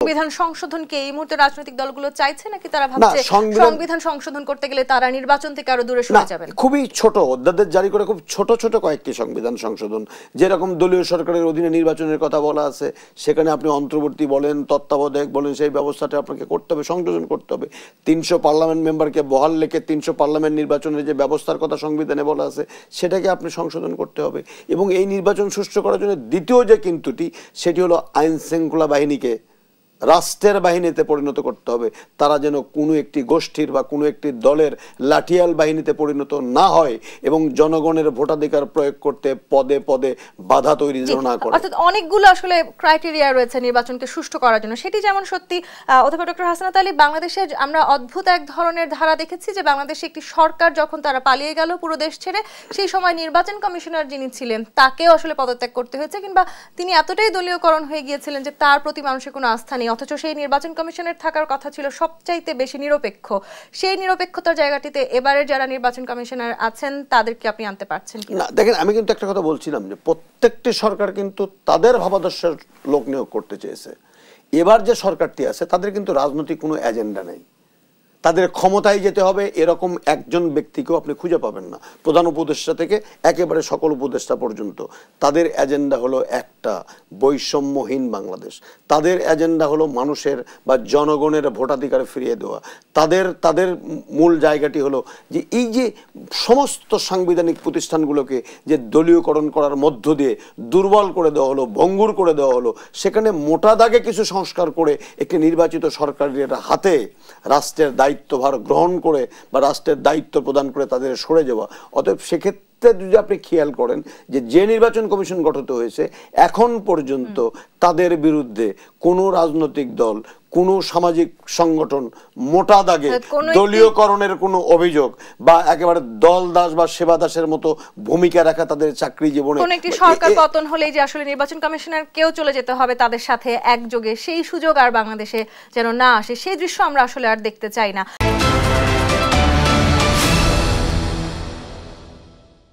সংবিধান সংশোধনকে এই মুহূর্তে রাজনৈতিক দলগুলো চাইছে নাকি তারা ভাবছে সংবিধান সংশোধন করতে গেলে তারা নির্বাচন থেকে আরো দূরে সরে যাবেন? খুবই ছোট অধ্যাদেশ জারি করে খুব ছোট ছোট কয়েকটি সংবিধান সংশোধন, যেরকম দলীয় সরকারের অধীনে নির্বাচনের কথা বলা আছে, সেখানে আপনি অন্তর্বর্তী বলেন তত্ত্বাবধায়ক বলেন সেই ব্যবস্থাটা আপনাকে করতে হবে, সংযোজন করতে হবে। 300 পার্লামেন্ট মেম্বারকে বহাল রেখে 300 পার্লামেন্ট নির্বাচনের যে ব্যবস্থার কথা সংবিধানে বলা আছে সেটাকে আপনি সংশোধন করতে হবে। এবং এই নির্বাচন সুষ্ঠু করার জন্য দ্বিতীয় যে কিন্তুটি সেটি হলো আইন শৃঙ্খলা বাহিনীকে রাষ্ট্রের বাহিনীতে পরিণত করতে হবে। তারা যেন কোনো একটি গোষ্ঠীর বা কোনো একটি দলের লাঠিয়াল বাহিনীতে পরিণত না হয় এবং জনগণের ভোটাধিকার প্রয়োগ করতে পদে পদে বাধা তৈরি না করে। অর্থাৎ অনেকগুলো আসলে ক্রাইটেরিয়া রয়েছে নির্বাচনকে সুষ্ঠু করার জন্য, সেটি যেমন সত্যি অধ্যাপক ডক্টর হাসনাত আলী, বাংলাদেশে আমরা অদ্ভুত এক ধরনের ধারা দেখেছি যে বাংলাদেশে একটি সরকার যখন তারা পালিয়ে গেল পুরো দেশ ছেড়ে, সেই সময় নির্বাচন কমিশনার যিনি ছিলেন তাকেও আসলে পদত্যাগ করতে হয়েছে, কিংবা তিনি এতটাই দলীয়করণ হয়ে গিয়েছিলেন যে তার প্রতি মানুষের কোনো আস্থা নেই, অথচ সেই নির্বাচন কমিশনের থাকার কথা ছিল সবচাইতে বেশি নিরপেক্ষ। সেই নিরপেক্ষতার জায়গাটিতে এবারের যারা নির্বাচন কমিশনার আছেন তাদেরকে আপনি আনতে পারছেন না? দেখেন, আমি কিন্তু একটা কথা বলছিলাম যে প্রত্যেকটি সরকার কিন্তু তাদের ভাবাদর্শের লোক নিয়োগ করতে চেয়েছে। এবার যে সরকারটি আছে তাদের কিন্তু রাজনৈতিক কোনো এজেন্ডা নেই, তাদের ক্ষমতায় যেতে হবে এরকম একজন ব্যক্তিকেও আপনি খুঁজে পাবেন না, প্রধান উপদেষ্টা থেকে একেবারে সকল উপদেষ্টা পর্যন্ত। তাদের এজেন্ডা হলো একটা, বৈষম্যহীন বাংলাদেশ। তাদের এজেন্ডা হলো মানুষের বা জনগণের ভোটাধিকার ফিরিয়ে দেওয়া। তাদের মূল জায়গাটি হলো যে এই যে সমস্ত সাংবিধানিক প্রতিষ্ঠানগুলোকে যে দলীয়করণ করার মধ্য দিয়ে দুর্বল করে দেওয়া হলো, ভঙ্গুর করে দেওয়া হলো, সেখানে মোটা দাগে কিছু সংস্কার করে একটি নির্বাচিত সরকারের হাতে রাষ্ট্রের দায়িত্বভার গ্রহণ করে বা রাষ্ট্রের দায়িত্ব প্রদান করে তাদের সরে যাওয়া। অতএব সেক্ষেত্রে যদি আপনি খেয়াল করেন যে নির্বাচন কমিশন গঠিত হয়েছে এখন পর্যন্ত তাদের বিরুদ্ধে কোনো রাজনৈতিক দল, কোনো সামাজিক সংগঠন মোটা দাগে দলীয়করণের কোনো অভিযোগ বা একেবারে দল দাস বা সেবা দাসের মতো ভূমিকা রাখা তাদের চাকরি জীবনে কোন একটি সরকার পতন হলেই যে আসলে নির্বাচন কমিশনার কেউ চলে যেতে হবে তাদের সাথে একযোগে, সেই সুযোগ আর বাংলাদেশে যেন না আসে, সেই দৃশ্য আমরা আসলে আর দেখতে চাই না।